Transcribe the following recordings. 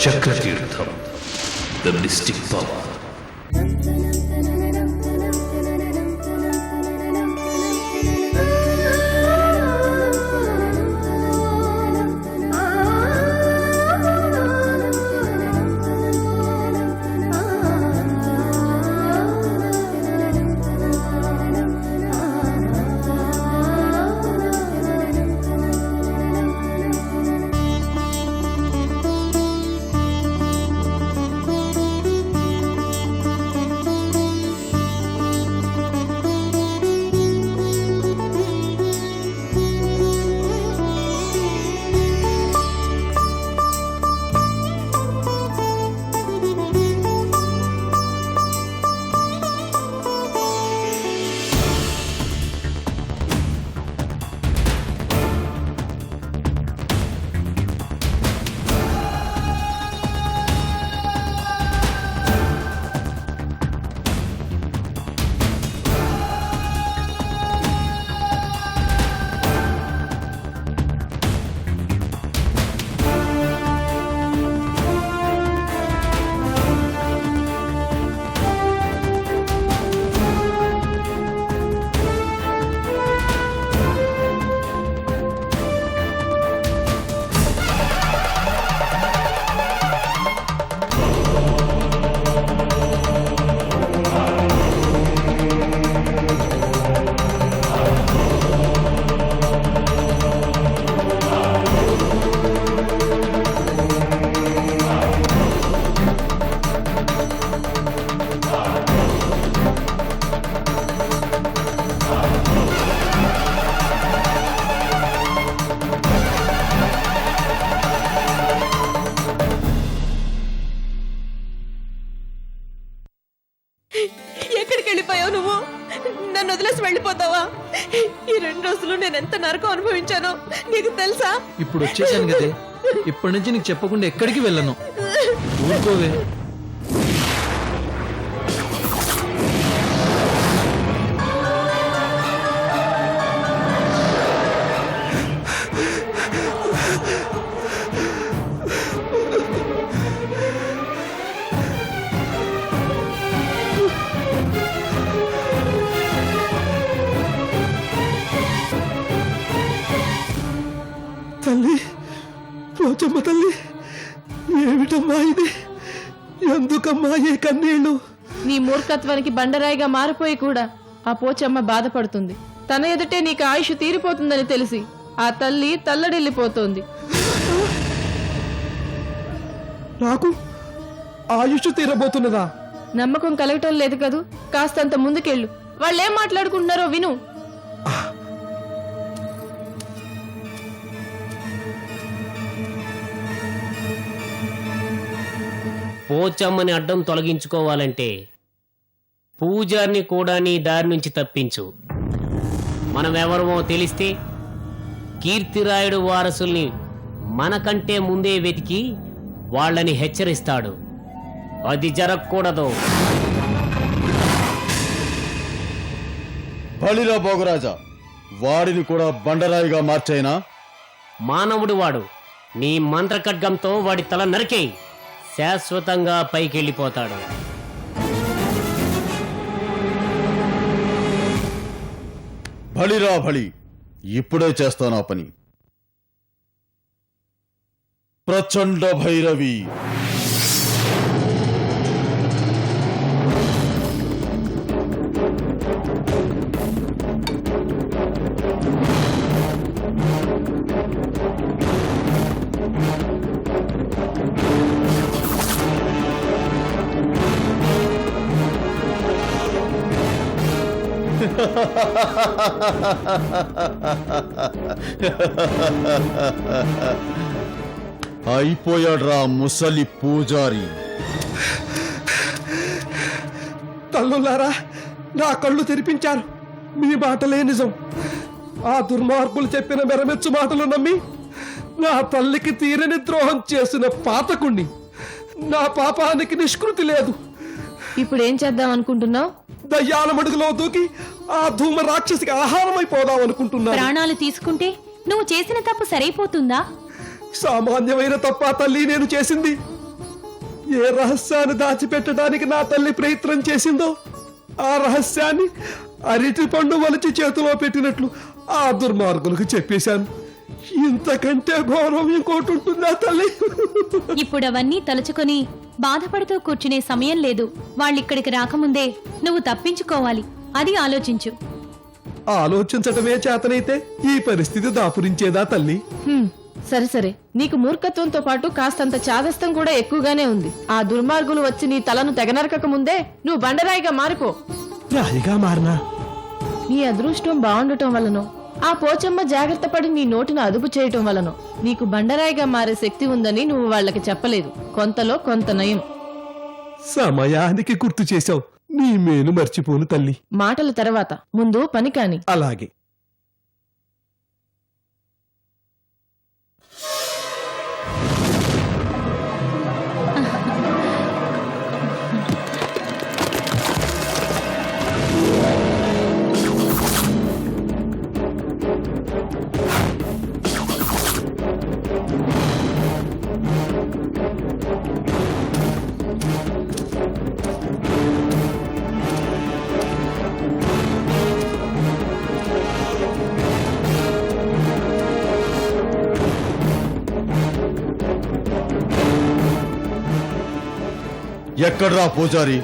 చక్రతీర్థం, the mystic power. ఎక్కడికి వెళ్ళిపోయావు నువ్వు? నన్ను వదిలేసి వెళ్ళిపోతావా? ఈ 2 రోజులు నేను ఎంత నరకం అనుభవించానో నీకు తెలుసా? ఇప్పుడు వచ్చేసాను కదే, ఇప్పటి నుంచి నీకు చెప్పకుండా ఎక్కడికి వెళ్ళను. ఊరుకోవే. తల్లి, పోచమ్మ తల్లి, ఏమిటమ్మా ఇది? ఎందుకమ్మా ఏ కన్నీళ్ళు? నీ మూర్ఖత్వానికి బండరాయిగా మారిపోయి కూడా ఆ పోచమ్మ బాధపడుతుంది. తన ఎదుటే నీకు ఆయుష్ తీరిపోతుందని తెలిసి ఆ తల్లి తల్లడిల్లిపోతోంది. నాకు ఆయుష్ తీరబోతున్నదా? నమ్మకం కలగటం లేదు కదూ. కాస్తంత ముందుకెళ్ళు, వాళ్ళేం మాట్లాడుకుంటున్నారో విను. పోచమ్మని అడ్డం తొలగించుకోవాలంటే పూజారిని కూడా నీ దారి నుంచి తప్పించు. మనమెవరమో తెలిస్తే కీర్తిరాయుడు వారసుల్ని మనకంటే ముందే వెతికి వాళ్ళని హెచ్చరిస్తాడు. అది జరగకూడదు. బలిరా భోగరాజా, వాడిని కూడా బండరాయిగా మార్చైనా? మానవుడు వాడు. నీ మంత్రఖడ్గంతో వాడి తల నరికేయి, శాశ్వతంగా పైకెళ్ళిపోతాడు. బలిరా బలి, ఇప్పుడే చేస్తానా పని. ప్రచండ భైరవి. అయిపోయాడ్రా ముసలి పూజారి. తల్లులారా, నా కళ్ళు తెరిపించారు. మీ మాటలే నిజం. ఆ దుర్మార్గులు చెప్పిన మెరమెచ్చు మాటలు నమ్మి నా తల్లికి తీరని ద్రోహం చేసిన పాతకుణ్ణి. నా పాపానికి నిష్కృతి లేదు. ఇప్పుడేం చేద్దాం అనుకుంటున్నావు? దయ్యాల మడుగులో దూకి ఆ ధూమ రాక్షసికి ఆహారమైపోదాం అనుకుంటున్నా. ప్రాణాలు తీసుకుంటే నువ్వు చేసిన తప్పు సరైపోతుందా? సామాన్యమైన తప్ప తల్లి నేను చేసింది? ఏ రహస్యాన్ని దాచిపెట్టడానికి నా తల్లి ప్రయత్నం చేసిందో ఆ రహస్యాన్ని అరటి పండు వలిచి చేతిలో పెట్టినట్లు ఆ దుర్మార్గులకు చెప్పేశాను. ఇంతకంటే ఘోరం ఇంకోటి ఉంటుందా తల్లి? ఇప్పుడు అవన్నీ తలుచుకొని బాధపడుతూ కూర్చునే సమయం లేదు. వాళ్ళిక్కడికి రాకముందే నువ్వు తప్పించుకోవాలి. అది ఆలోచించు. ఆలోచించటమే చేతనైతే ఈ పరిస్థితి దాపురించేదా తల్లి? సరే సరే, నీకు మూర్ఖత్వంతో పాటు కాస్తంత చాదస్తం కూడా ఎక్కువగానే ఉంది. ఆ దుర్మార్గులు వచ్చి నీ తలను తెగనరకక ముందే నువ్వు బండరాయిగా మారిపో. రాయిగా మారినా నీ అదృష్టం బాగుండటం వలనో, ఆ పోచమ్మ జాగ్రత్త పడి నీ నోటిని అదుపు చేయటం వలనో నీకు బండరాయిగా మారే శక్తి ఉందని నువ్వు వాళ్ళకి చెప్పలేదు. కొంతలో కొంత నయం. సమయానికి గుర్తు చేశావు. నీ మేలు మర్చిపోను తల్లి. మాటల తర్వాత ముందు పని కాని. అలాగే. ఎక్కడ్రా పూజారి?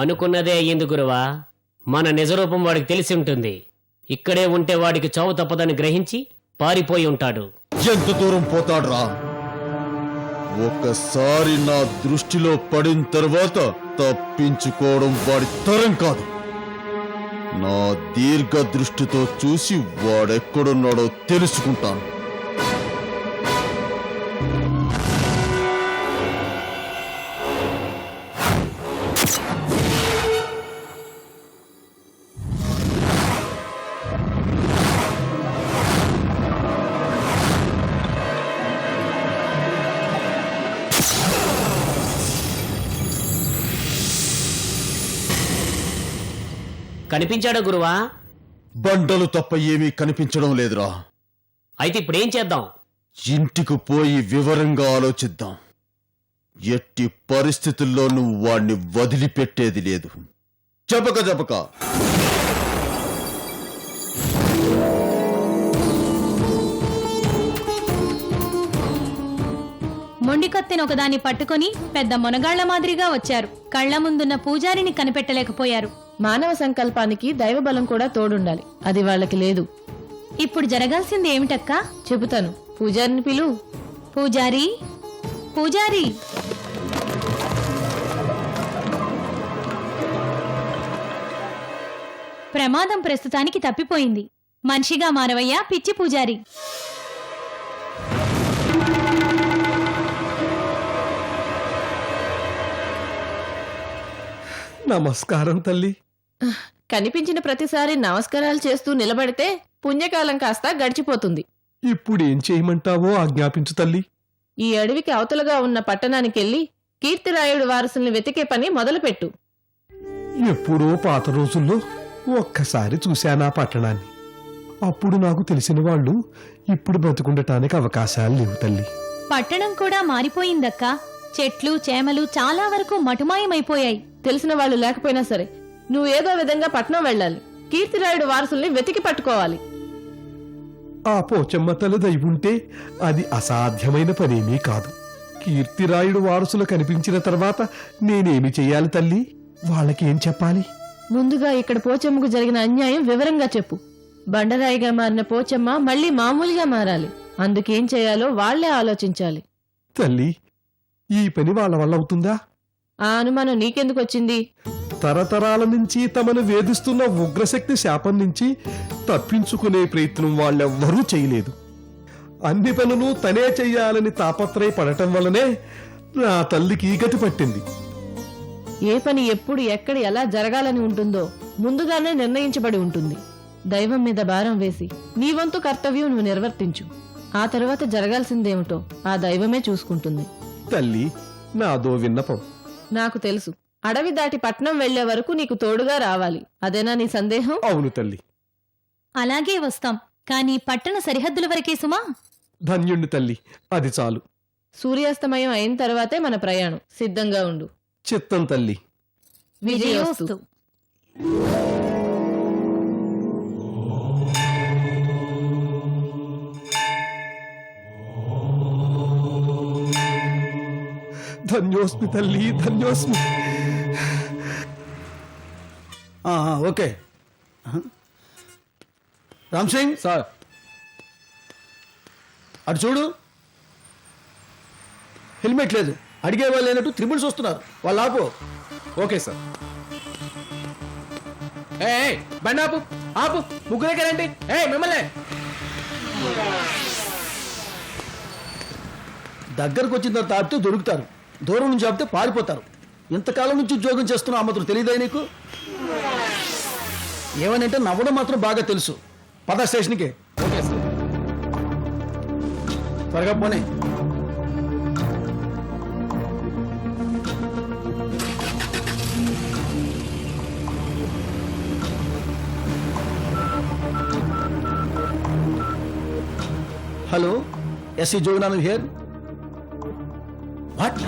అనుకున్నదే అయ్యింది గురువా. మన నిజరూపం వాడికి తెలిసి ఉంటుంది. ఇక్కడే ఉంటే వాడికి చావు తప్పదని గ్రహించి పారిపోయి ఉంటాడు. ఎంత దూరం పోతాడ్రా? ఒకసారి నా దృష్టిలో పడిన తర్వాత తప్పించుకోవడం వాడి తరం కాదు. నా దీర్ఘ దృష్టితో చూసి వాడెక్కడున్నాడో తెలుసుకుంటాను. కనిపించాడా గురువా? బండలు తప్ప ఏమీ కనిపించడం లేదురా. అయితే ఇప్పుడేం చేద్దాం? ఇంటికి పోయి వివరంగా ఆలోచిద్దాం. ఎట్టి పరిస్థితుల్లో నువ్వు వాణ్ణి వదిలిపెట్టేది లేదు. జపక జపక. మొండికత్తెను ఒకదాన్ని పట్టుకొని పెద్ద మునగాళ్ల మాదిరిగా వచ్చారు. కళ్ల ముందున్న పూజారిని కనిపెట్టలేకపోయారు. మానవ సంకల్పానికి దైవబలం కూడా తోడుండాలి. అది వాళ్ళకి లేదు. ఇప్పుడు జరగాల్సింది ఏమిటక్కా? చెబుతాను. పూజారిని పిలు. పూజారి, పూజారి. ప్రమాదం ప్రస్తుతానికి తప్పిపోయింది. మనిషిగా మారవయ్యా పిచ్చి పూజారి. నమస్కారం తల్లి. కనిపించిన ప్రతిసారి నమస్కారాలు చేస్తూ నిలబడితే పుణ్యకాలం కాస్త గడిచిపోతుంది. ఇప్పుడేం చేయమంటావో ఆజ్ఞాపించు తల్లి. ఈ అడవికి అవతలగా ఉన్న పట్టణానికెళ్ళి కీర్తిరాయుడు వారసుల్ని వెతికే పని మొదలుపెట్టు. ఎప్పుడో పాత రోజుల్లో ఒక్కసారి చూశానా పట్టణాన్ని. అప్పుడు నాకు తెలిసిన వాళ్ళు ఇప్పుడు బ్రతుకుండటానికి అవకాశాలు లేవు తల్లి. పట్టణం కూడా మారిపోయిందక్కా. చెట్లు చేమలు చాలా వరకు మటుమాయమైపోయాయి. తెలిసిన వాళ్ళు లేకపోయినా సరే నువ్వు ఏదో విధంగా పట్నం వెళ్ళాలి. కీర్తిరాయుడు వారసుల్ని వెతికి పట్టుకోవాలి. ఆ పోచమ్మ తల్లి దైవుంటే అది అసాధ్యమైన పనేమీ కాదు. కీర్తిరాయుడు వారసులు కనిపించిన తర్వాత నేనేమి చెయ్యాలి తల్లి? వాళ్ళకేం చెప్పాలి? ముందుగా ఇక్కడ పోచమ్మకు జరిగిన అన్యాయం వివరంగా చెప్పు. బండరాయిగా మారిన పోచమ్మ మళ్ళీ మామూలుగా మారాలి. అందుకేం చేయాలో వాళ్లే ఆలోచించాలి. తల్లి, ఈ పని వాళ్ళ వల్ల అవుతుందా? ఆ అనుమానం నీకెందుకొచ్చింది? తరతరాల నుంచి తమను వేధిస్తున్న ఉగ్రశక్తి శాపం నుంచి తప్పించుకునే ప్రయత్నం వాళ్ళెవ్వరూ చేయలేదు. అన్ని పనులు తనే చెయ్యాలని తాపత్రయపడటం వల్లనే నా తల్లికి ఈ గతి పట్టింది. ఏ పని ఎప్పుడు ఎక్కడ ఎలా జరగాలని ఉంటుందో ముందుగానే నిర్ణయించబడి ఉంటుంది. దైవం మీద భారం వేసి నీ వంతు కర్తవ్యం నువ్వు నిర్వర్తించు. ఆ తర్వాత జరగాల్సిందేమిటో ఆ దైవమే చూసుకుంటుంది. తల్లి, నాదో విన్నపం. నాకు తెలుసు. అడవి దాటి పట్నం వెళ్లే వరకు నీకు తోడుగా రావాలి. అదేనా నీ సందేహం? అవును తల్లి. అలాగే వస్తాం, కానీ పట్టణ సరిహద్దుల వరకే సుమా. ధన్యుణ్ణి తల్లి, అది చాలు. సూర్యాస్తమయం అయిన తర్వాతే మన ప్రయాణం. సిద్ధంగా ఉండు. చిత్తం తల్లి. విజయోస్తు. ధన్యోస్మి తల్లి, ధన్యోస్మి. ఓకే రామ్ సింగ్ సార్, అటు చూడు. హెల్మెట్ లేదు, అడిగే వాళ్ళు లేనట్టు త్రిబుల్స్ వస్తున్నారు. వాళ్ళు ఆపు. Okay sir. బండి ఆపు, ఆపు, ముగ్గురే కదండి. మిమ్మల్ని దగ్గరకు వచ్చిన తర్వాత ఆపితే దొరుకుతారు, దూరం నుంచి ఆపితే పారిపోతారు. ఇంతకాలం నుంచి ఉద్యోగం చేస్తున్నా ఆ మాత్రం తెలియదా నీకు? ఏమనంటే నవ్వడం మాత్రం బాగా తెలుసు. పద స్టేషన్కి. Okay sir. త్వరగా పోనీ. హలో, ఎస్సీ జోగినాను హియర్. వాట్?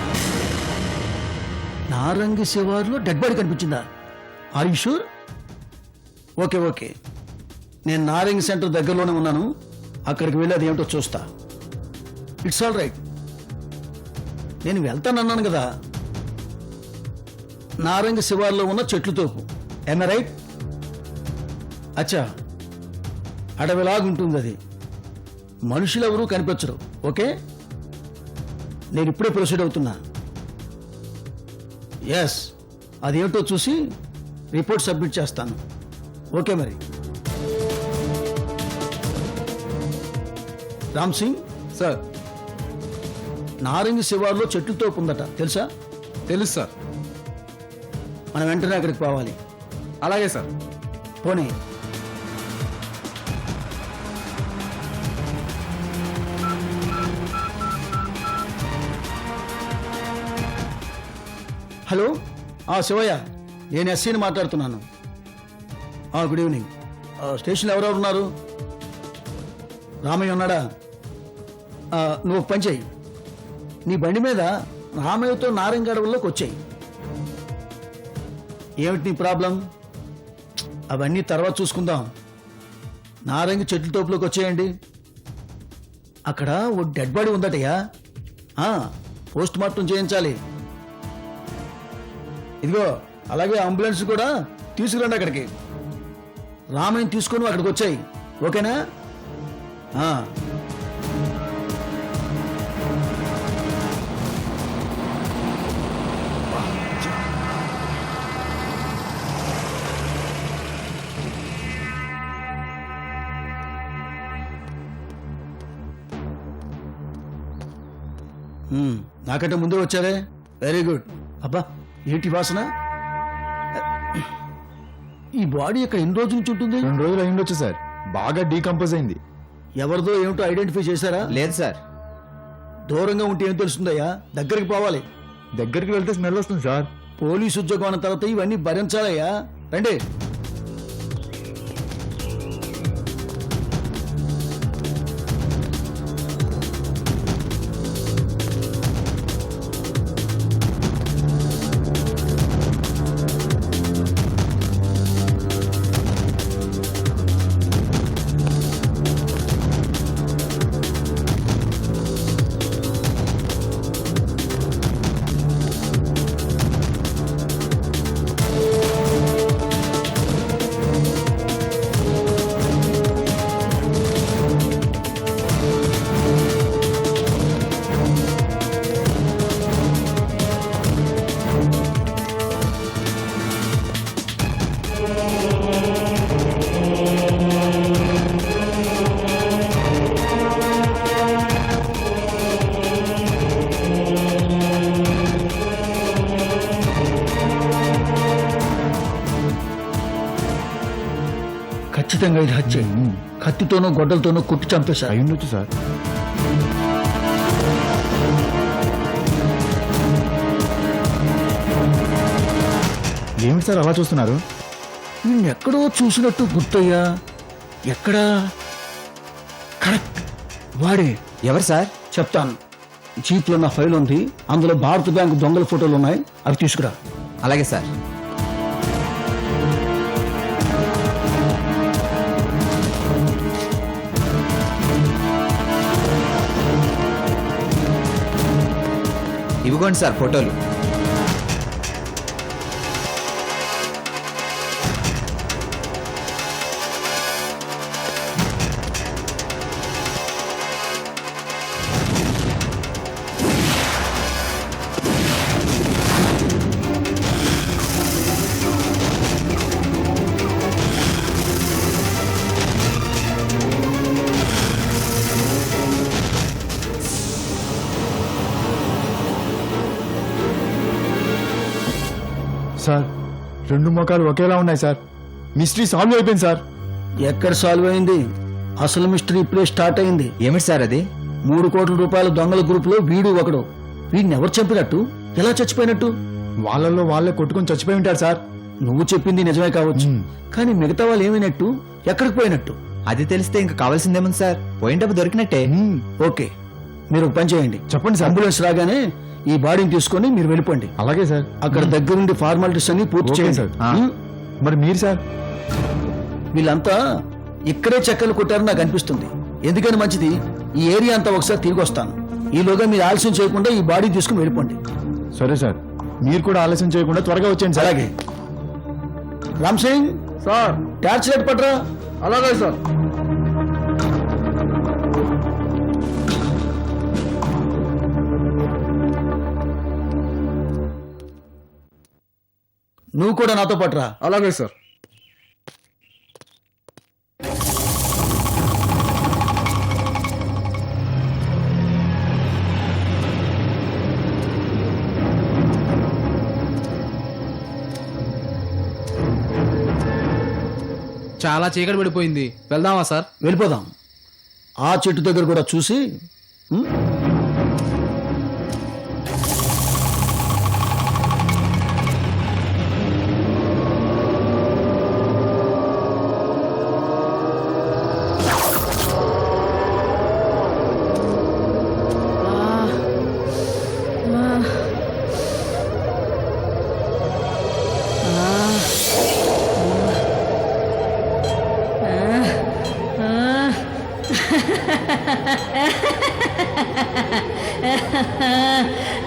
నారంగి శివారులో డెడ్ బాడీ కనిపించిందా? Are you sure? Okay okay, నేను నారంగి సెంటర్ దగ్గరలోనే ఉన్నాను. అక్కడికి వెళ్ళి అది ఏమిటో చూస్తా. It's all right. నేను వెళ్తానన్నాను కదా. నారంగి శివారులో ఉన్న చెట్లు తోపు. ఎన్న రైట్? అచ్చా, అడవిలాగుంటుంది అది. మనుషులు ఎవరూ కనిపించరు. ఓకే, నేను ఇప్పుడే ప్రొసీడ్ అవుతున్నా. ఎస్, అదేమిటో చూసి రిపోర్ట్ సబ్మిట్ చేస్తాను. ఓకే మరి. రామ్ సింగ్ సార్. నారంగి శివారులో చెట్లు తోపు ఉందట, తెలుసా? తెలుసు సార్. మనం వెంటనే అక్కడికి పోవాలి. అలాగే సార్. పోనీ. హలో, శివయ్య, నేను ఎస్సీని మాట్లాడుతున్నాను. Good evening. స్టేషన్లో ఎవరెవరు ఉన్నారు? రామయ్య ఉన్నాడా? నువ్వు ఒక పని చెయ్యి. నీ బండి మీద రామయ్యతో నారంగి అడవుల్లోకి వచ్చాయి. ఏమిటి నీ ప్రాబ్లం? అవన్నీ తర్వాత చూసుకుందాం. నారంగి చెట్ల తోపులోకి వచ్చేయండి. అక్కడ ఓ డెడ్ బాడీ ఉందటయ్యా. పోస్ట్ మార్టం చేయించాలి. ఇదిగో, అలాగే అంబులెన్స్ కూడా తీసుకురండి అక్కడికి. రామయ్యని తీసుకొని అక్కడికి వచ్చాయి. ఓకేనా? నాకంటే ముందే వచ్చారే, వెరీ గుడ్. అబ్బా, ఏంటి వాసన? ఈ బాడీ ఇక్కడ ఎన్ని రోజుల నుంచి ఉంటుంది? 2 రోజులు అయిండొచ్చు సార్. బాగా డీకంపోజ్ అయింది. ఎవరిదో ఏమిటో ఐడెంటిఫై చేశారా? లేదు సార్. దూరంగా ఉంటే ఏం తెలుస్తుందయ్యా? దగ్గరికి పోవాలి. దగ్గరికి వెళ్తే స్మెల్ వస్తుంది సార్. పోలీసు ఉద్యోగం అన్న తర్వాత ఇవన్నీ భరించాలయ్యా. రండి. ఖచ్చితంగా ఇది హత్య. కత్తితోనో గొడ్డలతోనో కుట్టి చంపేశారు. అయి ఉండొచ్చు సార్. ఏమిటి సార్ అలా చూస్తున్నారు? ఎక్కడో చూసినట్టు గుర్తయ్యా. ఎక్కడా? కరెక్ట్, వాడే. ఎవరు సార్? చెప్తాను. జీప్లో నా ఫైల్ ఉంది, అందులో భారత బ్యాంకు దొంగల ఫోటోలు ఉన్నాయి, అవి తీసుకురా. అలాగే సార్. ఇవ్వండి సార్ ఫోటోలు. సార్, 2 మొఖాలు ఒకేలా ఉన్నాయి సార్. మిస్టరీ సాల్వ్ అయిపోయింది సార్. ఎక్కడ సాల్వ్ అయింది? అసలు మిస్టరీ ఇప్పుడే స్టార్ట్ అయింది. ఏమిటి సార్ అది? 3 కోట్ల రూపాయల దొంగల గ్రూపులో వీడు ఒకడు. వీడిని ఎవరు చంపినట్టు, ఎలా చచ్చిపోయినట్టు? వాళ్ళల్లో వాళ్ళే కొట్టుకొని చచ్చిపోయి ఉంటారు సార్. నువ్వు చెప్పింది నిజమే కావచ్చు, కానీ మిగతా వాళ్ళు ఏమైనట్టు, ఎక్కడికి పోయినట్టు? అది తెలిస్తే ఇంకా కావాల్సిందేముంది సార్? పోయిన డబ్బు దొరికినట్టే. ఓకే, మీరు ఒక పని చేయండి. చెప్పండి సార్. అంబులెన్స్ రాగానే ఈ బాడీని తీసుకొని మీరు వెళ్ళిపోండి. అలాగే సార్. అక్కడ దగ్గరుండి ఫార్మాలిటీస్ అన్ని పూర్తి ఓకే చేయండి. సార్. మరి మీరు సార్? వీళ్ళంతా ఇక్కడే చెక్కలు కొట్టారని నాకు అనిపిస్తుంది. ఎందుకని మంచిది, ఈ ఏరియా అంతా ఒకసారి తిరిగి వస్తాను. ఈలోగా మీరు ఆలస్యం చేయకుండా ఈ బాడీ తీసుకుని వెళ్ళిపోండి. సరే సార్, మీరు కూడా ఆలస్యం చేయకుండా త్వరగా వచ్చేయండి సార్. అలాగే. Ram Singh sir, torch light పట్రా. అలాగే సార్. నువ్వు కూడా నాతో పట్రా. అలాగే సార్. చాలా చీకటి పడిపోయింది, వెళ్దామా సార్? వెళ్ళిపోదాం. ఆ చెట్టు దగ్గర కూడా చూసి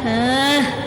ఆ